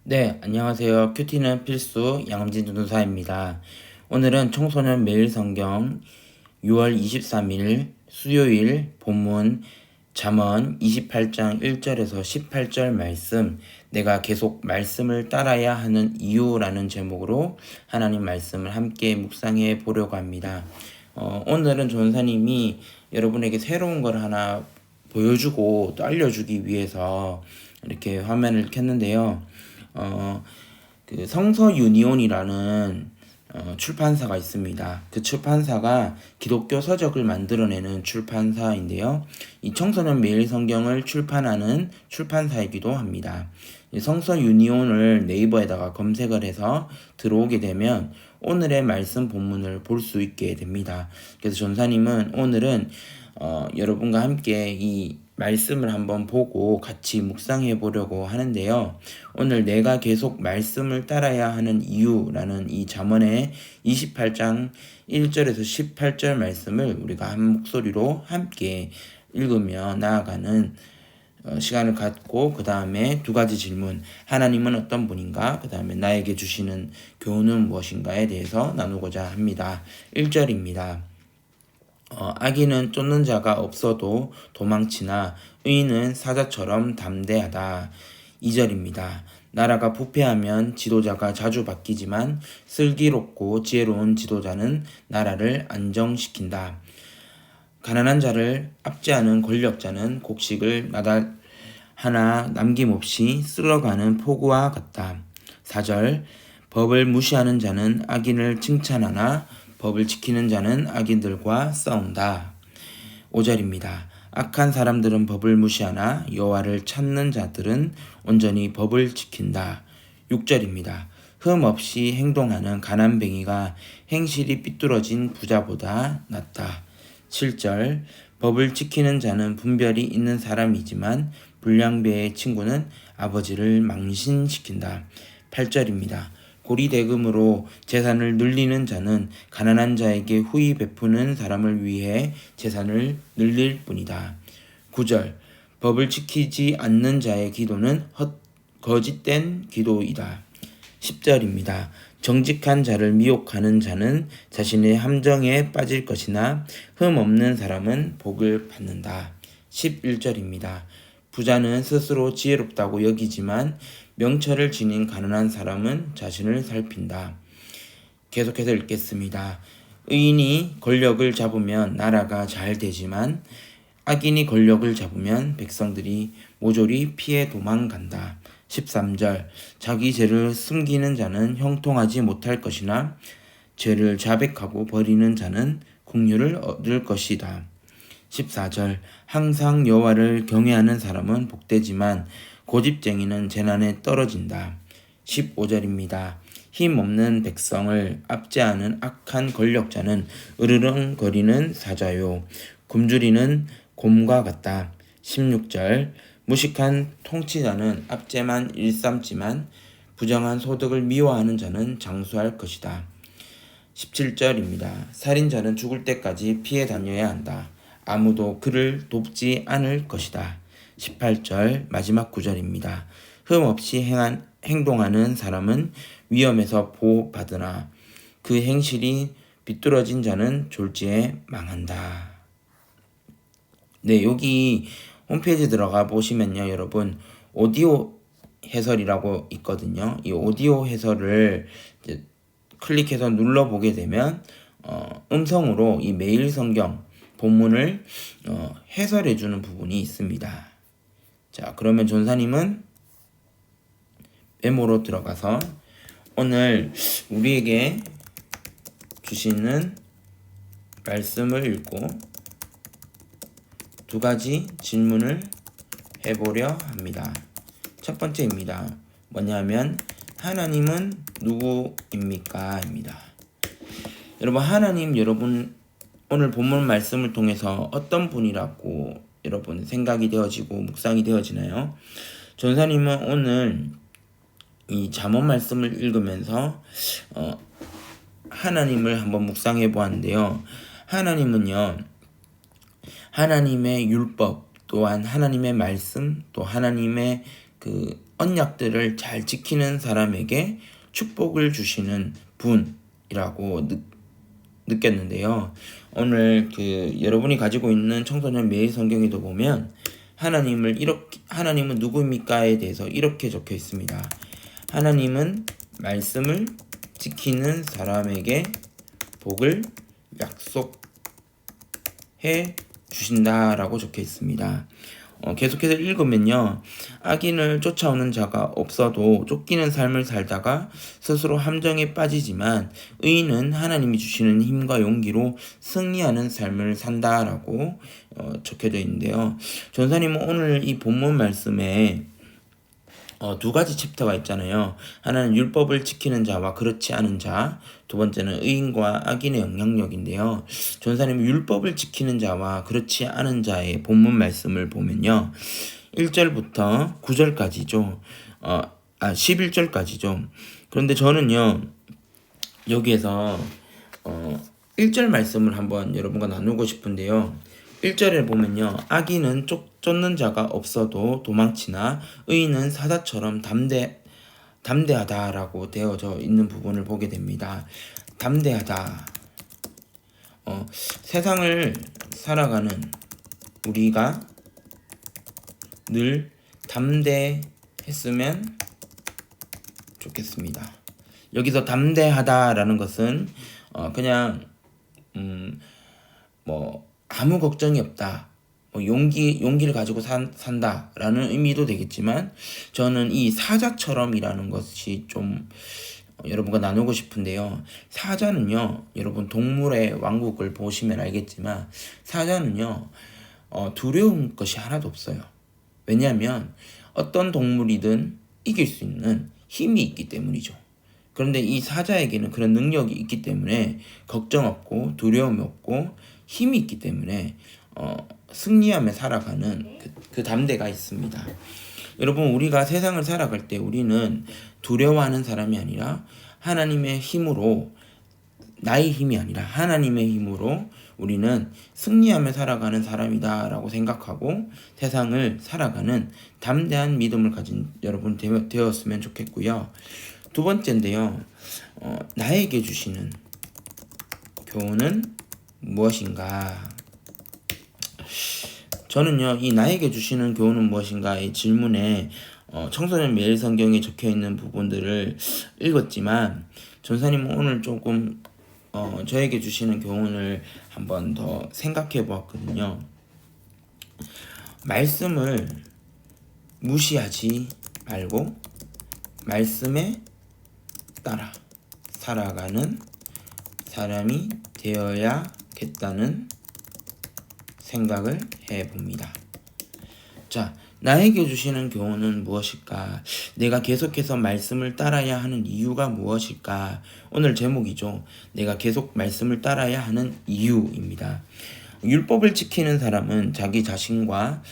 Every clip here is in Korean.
네, 안녕하세요. 큐티는 필수 양음진 전도사입니다. 오늘은 청소년 매일 성경 6월 23일 수요일 본문 잠언 28장 1절에서 18절 말씀, 내가 계속 말씀을 따라야 하는 이유라는 제목으로 하나님 말씀을 함께 묵상해 보려고 합니다. 오늘은 전사님이 여러분에게 새로운 걸 하나 보여주고 또 알려주기 위해서 이렇게 화면을 켰는데요. 그 성서 유니온이라는 출판사가 있습니다. 그 출판사가 기독교 서적을 만들어내는 출판사인데요. 이 청소년 매일 성경을 출판하는 출판사이기도 합니다. 이 성서 유니온을 네이버에다가 검색을 해서 들어오게 되면 오늘의 말씀 본문을 볼 수 있게 됩니다. 그래서 전사님은 오늘은 여러분과 함께 이 말씀을 한번 보고 같이 묵상해 보려고 하는데요. 오늘 내가 계속 말씀을 따라야 하는 이유라는 이 잠언의 28장 1절에서 18절 말씀을 우리가 한 목소리로 함께 읽으며 나아가는 시간을 갖고 그 다음에 두 가지 질문, 하나님은 어떤 분인가, 그 다음에 나에게 주시는 교훈은 무엇인가에 대해서 나누고자 합니다. 1절입니다. 악인은 쫓는 자가 없어도 도망치나 의인은 사자처럼 담대하다. 2절입니다. 나라가 부패하면 지도자가 자주 바뀌지만 슬기롭고 지혜로운 지도자는 나라를 안정시킨다. 가난한 자를 압제하는 권력자는 곡식을 나달 하나 남김없이 쓸어가는 폭우와 같다. 4절. 법을 무시하는 자는 악인을 칭찬하나 법을 지키는 자는 악인들과 싸운다. 5절입니다. 악한 사람들은 법을 무시하나 여호와를 찾는 자들은 온전히 법을 지킨다. 6절입니다. 흠 없이 행동하는 가난뱅이가 행실이 삐뚤어진 부자보다 낫다. 7절. 법을 지키는 자는 분별이 있는 사람이지만 불량배의 친구는 아버지를 망신시킨다. 8절입니다. 고리대금으로 재산을 늘리는 자는 가난한 자에게 후히 베푸는 사람을 위해 재산을 늘릴 뿐이다. 9절. 법을 지키지 않는 자의 기도는 거짓된 기도이다. 10절입니다. 정직한 자를 미혹하는 자는 자신의 함정에 빠질 것이나 흠 없는 사람은 복을 받는다. 11절입니다. 부자는 스스로 지혜롭다고 여기지만 명철을 지닌 가난한 사람은 자신을 살핀다. 계속해서 읽겠습니다. 의인이 권력을 잡으면 나라가 잘 되지만 악인이 권력을 잡으면 백성들이 모조리 피해 도망간다. 13절. 자기 죄를 숨기는 자는 형통하지 못할 것이나 죄를 자백하고 버리는 자는 긍휼을 얻을 것이다. 14절. 항상 여호와를 경외하는 사람은 복되지만 고집쟁이는 재난에 떨어진다. 15절입니다. 힘 없는 백성을 압제하는 악한 권력자는 으르렁거리는 사자요 굶주리는 곰과 같다. 16절. 무식한 통치자는 압제만 일삼지만 부정한 소득을 미워하는 자는 장수할 것이다. 17절입니다. 살인자는 죽을 때까지 피해 다녀야 한다. 아무도 그를 돕지 않을 것이다. 18절 마지막 구절입니다. 흠 없이 행동하는 사람은 위험에서 보호받으나 그 행실이 비뚤어진 자는 졸지에 망한다. 네, 여기 홈페이지 들어가 보시면요, 여러분 오디오 해설이라고 있거든요. 이 오디오 해설을 이제 클릭해서 눌러보게 되면 음성으로 이 매일 성경 본문을 해설해주는 부분이 있습니다. 자, 그러면 전사님은 메모로 들어가서 오늘 우리에게 주시는 말씀을 읽고 두 가지 질문을 해보려 합니다. 첫 번째입니다. 뭐냐면 하나님은 누구입니까? 입니다. 여러분, 하나님, 여러분 오늘 본문 말씀을 통해서 어떤 분이라고 여러분 생각이 되어지고 묵상이 되어지나요? 전사님은 오늘 이 잠언 말씀을 읽으면서 하나님을 한번 묵상해 보았는데요. 하나님은요, 하나님의 율법 또한 하나님의 말씀 또 하나님의 그 언약들을 잘 지키는 사람에게 축복을 주시는 분이라고 느꼈는데요. 오늘 여러분이 가지고 있는 청소년 매일 성경에도 보면 하나님은 누구입니까에 대해서 이렇게 적혀 있습니다. 하나님은 말씀을 지키는 사람에게 복을 약속해 주신다라고 적혀 있습니다. 계속해서 읽으면요. 악인을 쫓아오는 자가 없어도 쫓기는 삶을 살다가 스스로 함정에 빠지지만 의인은 하나님이 주시는 힘과 용기로 승리하는 삶을 산다라고 적혀져 있는데요. 전사님은 오늘 이 본문 말씀에 두 가지 챕터가 있잖아요. 하나는 율법을 지키는 자와 그렇지 않은 자, 두 번째는 의인과 악인의 영향력인데요. 전사님은 율법을 지키는 자와 그렇지 않은 자의 본문 말씀을 보면요. 1절부터 9절까지죠. 11절까지죠. 그런데 저는요, 여기에서 1절 말씀을 한번 여러분과 나누고 싶은데요. 1절에 보면요. 악인은 쫓는 자가 없어도 도망치나 의인은 사자처럼 담대하다라고 되어져 있는 부분을 보게 됩니다. 담대하다. 세상을 살아가는 우리가 늘 담대했으면 좋겠습니다. 여기서 담대하다라는 것은 그냥 아무 걱정이 없다. 용기를 가지고 산다라는 의미도 되겠지만 저는 이 사자처럼이라는 것이 좀 여러분과 나누고 싶은데요. 사자는요, 여러분 동물의 왕국을 보시면 알겠지만 사자는요, 두려운 것이 하나도 없어요. 왜냐하면 어떤 동물이든 이길 수 있는 힘이 있기 때문이죠. 그런데 이 사자에게는 그런 능력이 있기 때문에 걱정 없고 두려움이 없고 힘이 있기 때문에 승리하며 살아가는 그 담대가 있습니다. 여러분, 우리가 세상을 살아갈 때 우리는 두려워하는 사람이 아니라 하나님의 힘으로, 나의 힘이 아니라 하나님의 힘으로 우리는 승리하며 살아가는 사람이다 라고 생각하고 세상을 살아가는 담대한 믿음을 가진 여러분 되었으면 좋겠고요. 두 번째인데요. 나에게 주시는 교훈은 무엇인가? 저는요, 이 나에게 주시는 교훈은 무엇인가의 질문에 청소년 매일 성경에 적혀 있는 부분들을 읽었지만 전사님은 오늘 조금 저에게 주시는 교훈을 한번 더 생각해 보았거든요. 말씀을 무시하지 말고 말씀에 따라 살아가는 사람이 되어야겠다는 생각을 해봅니다. 자, 나에게 주시는 교훈은 무엇일까? 내가 계속해서 말씀을 따라야 하는 이유가 무엇일까? 오늘 제목이죠. 내가 계속 말씀을 따라야 하는 이유입니다. 율법을 지키는 사람은 자기 자신과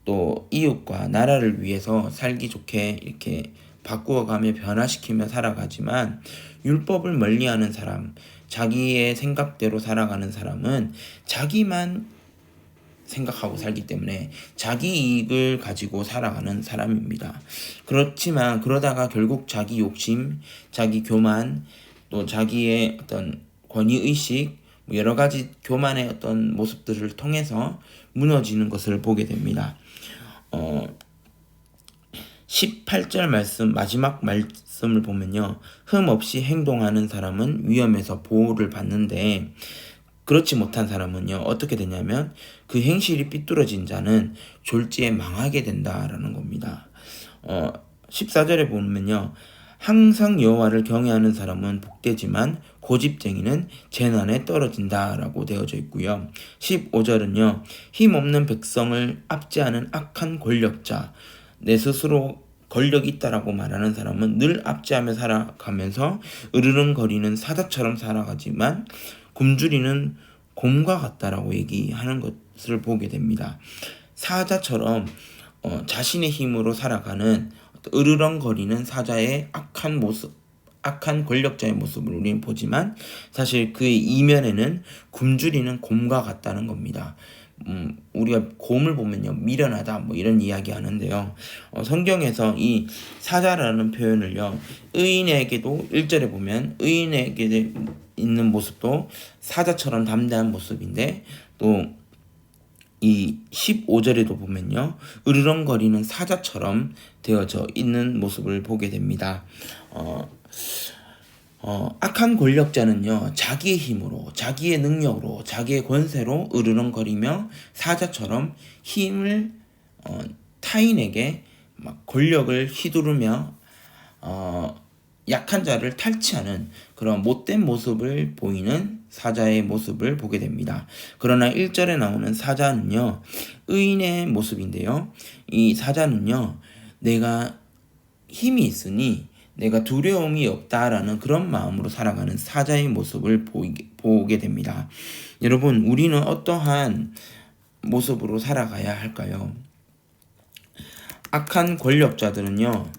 또 이웃과 나라를 위해서 살기 좋게 이렇게 바꾸어가며 변화시키며 살아가지만 율법을 멀리하는 사람, 자기의 생각대로 살아가는 사람은 자기만 생각하고 살기 때문에 자기 이익을 가지고 살아가는 사람입니다. 그렇지만 그러다가 결국 자기 욕심, 자기 교만, 또 자기의 어떤 권위의식, 여러 가지 교만의 어떤 모습들을 통해서 무너지는 것을 보게 됩니다. 18절 말씀, 마지막 말씀을 보면요. 흠 없이 행동하는 사람은 위험에서 보호를 받는데 그렇지 못한 사람은요, 어떻게 되냐면 그 행실이 삐뚤어진 자는 졸지에 망하게 된다라는 겁니다. 14절에 보면요. 항상 여호와를 경외하는 사람은 복되지만 고집쟁이는 재난에 떨어진다라고 되어져 있고요. 15절은요. 힘없는 백성을 압제하는 악한 권력자, 내 스스로 권력이 있다라고 말하는 사람은 늘 압제하며 살아가면서 으르렁거리는 사자처럼 살아가지만 굶주리는 곰과 같다라고 얘기하는 것을 보게 됩니다. 사자처럼 자신의 힘으로 살아가는 으르렁거리는 사자의 악한 모습, 악한 권력자의 모습을 우리는 보지만 사실 그의 이면에는 굶주리는 곰과 같다는 겁니다. 우리가 고음을 보면요, 미련하다 뭐 이런 이야기 하는데요. 성경에서 이 사자라는 표현을요, 의인에게도 1절에 보면 의인에게 있는 모습도 사자처럼 담대한 모습인데, 또 이 15절에도 보면요, 으르렁거리는 사자처럼 되어져 있는 모습을 보게 됩니다. 악한 권력자는요, 자기의 힘으로, 자기의 능력으로, 자기의 권세로 으르렁거리며 사자처럼 힘을 타인에게 막 권력을 휘두르며 약한 자를 탈취하는 그런 못된 모습을 보이는 사자의 모습을 보게 됩니다. 그러나 1절에 나오는 사자는요, 의인의 모습인데요. 이 사자는요, 내가 힘이 있으니 내가 두려움이 없다라는 그런 마음으로 살아가는 사자의 모습을 보게 됩니다. 여러분, 우리는 어떠한 모습으로 살아가야 할까요? 악한 권력자들은요,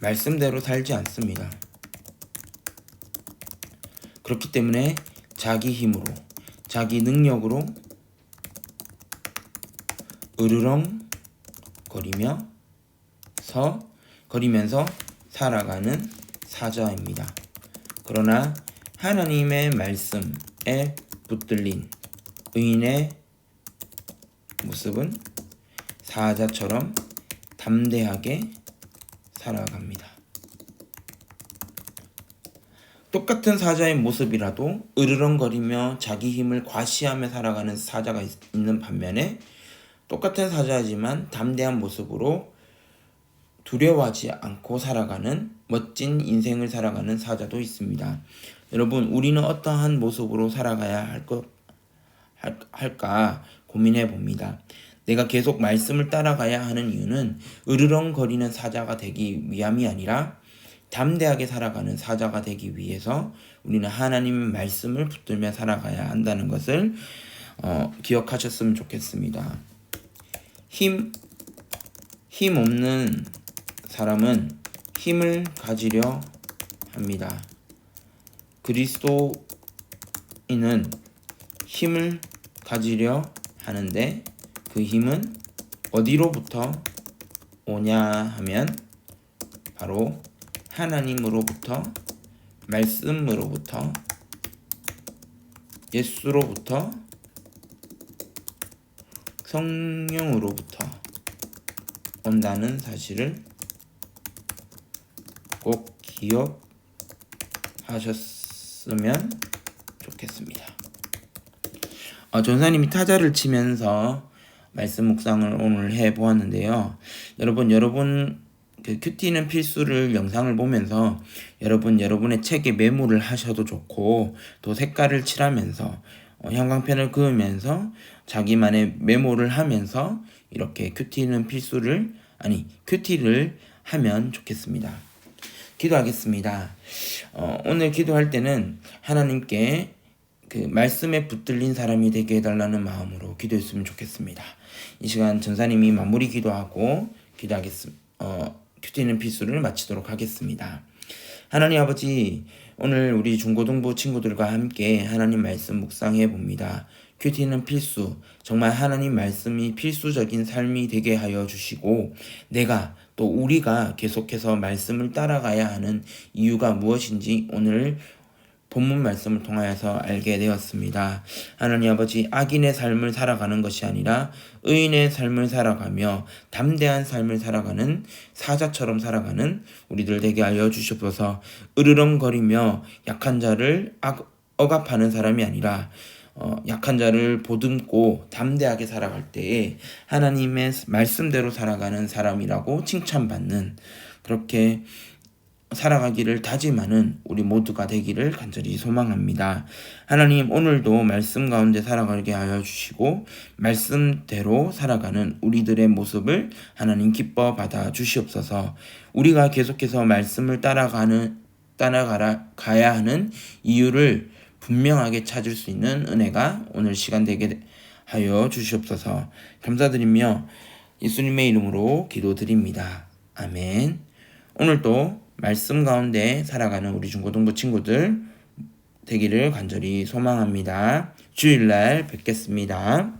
말씀대로 살지 않습니다. 그렇기 때문에 자기 힘으로, 자기 능력으로 거리면서 살아가는 사자입니다. 그러나 하나님의 말씀에 붙들린 의인의 모습은 사자처럼 담대하게 살아갑니다. 똑같은 사자의 모습이라도 으르렁거리며 자기 힘을 과시하며 살아가는 사자가 있는 반면에, 똑같은 사자이지만 담대한 모습으로 두려워하지 않고 살아가는 멋진 인생을 살아가는 사자도 있습니다. 여러분, 우리는 어떠한 모습으로 살아가야 할까 고민해 봅니다. 내가 계속 말씀을 따라가야 하는 이유는 으르렁거리는 사자가 되기 위함이 아니라 담대하게 살아가는 사자가 되기 위해서 우리는 하나님의 말씀을 붙들며 살아가야 한다는 것을 기억하셨으면 좋겠습니다. 힘 없는 사람은 힘을 가지려 합니다. 그리스도인은 힘을 가지려 하는데 그 힘은 어디로부터 오냐 하면 바로 하나님으로부터, 말씀으로부터, 예수로부터, 성령으로부터 온다는 사실을 꼭 기억하셨으면 좋겠습니다. 전사님이 타자를 치면서 말씀 묵상을 오늘 해보았는데요. 여러분 그 큐티는 필수를 영상을 보면서 여러분의 책에 메모를 하셔도 좋고, 또 색깔을 칠하면서 형광펜을 그으면서 자기만의 메모를 하면서 이렇게 큐티를 하면 좋겠습니다. 기도하겠습니다. 오늘 기도할 때는 하나님께 그 말씀에 붙들린 사람이 되게 해달라는 마음으로 기도했으면 좋겠습니다. 이 시간 전사님이 마무리 기도하고 큐티는 필수를 마치도록 하겠습니다. 하나님 아버지, 오늘 우리 중고등부 친구들과 함께 하나님 말씀 묵상해 봅니다. 큐티는 필수, 정말 하나님 말씀이 필수적인 삶이 되게 하여 주시고, 내가 또 우리가 계속해서 말씀을 따라가야 하는 이유가 무엇인지 오늘 본문 말씀을 통하여서 알게 되었습니다. 하나님 아버지, 악인의 삶을 살아가는 것이 아니라 의인의 삶을 살아가며 담대한 삶을 살아가는 사자처럼 살아가는 우리들 되게 하여 주시옵소서. 으르렁거리며 약한 자를 억압하는 사람이 아니라 약한 자를 보듬고 담대하게 살아갈 때에 하나님의 말씀대로 살아가는 사람이라고 칭찬받는, 그렇게 살아가기를 다짐하는 우리 모두가 되기를 간절히 소망합니다. 하나님, 오늘도 말씀 가운데 살아가게 하여 주시고 말씀대로 살아가는 우리들의 모습을 하나님 기뻐 받아 주시옵소서. 우리가 계속해서 말씀을 따라가야 하는 이유를 분명하게 찾을 수 있는 은혜가 오늘 시간 되게 하여 주시옵소서. 감사드리며 예수님의 이름으로 기도드립니다. 아멘. 오늘도 말씀 가운데 살아가는 우리 중고등부 친구들 되기를 간절히 소망합니다. 주일날 뵙겠습니다.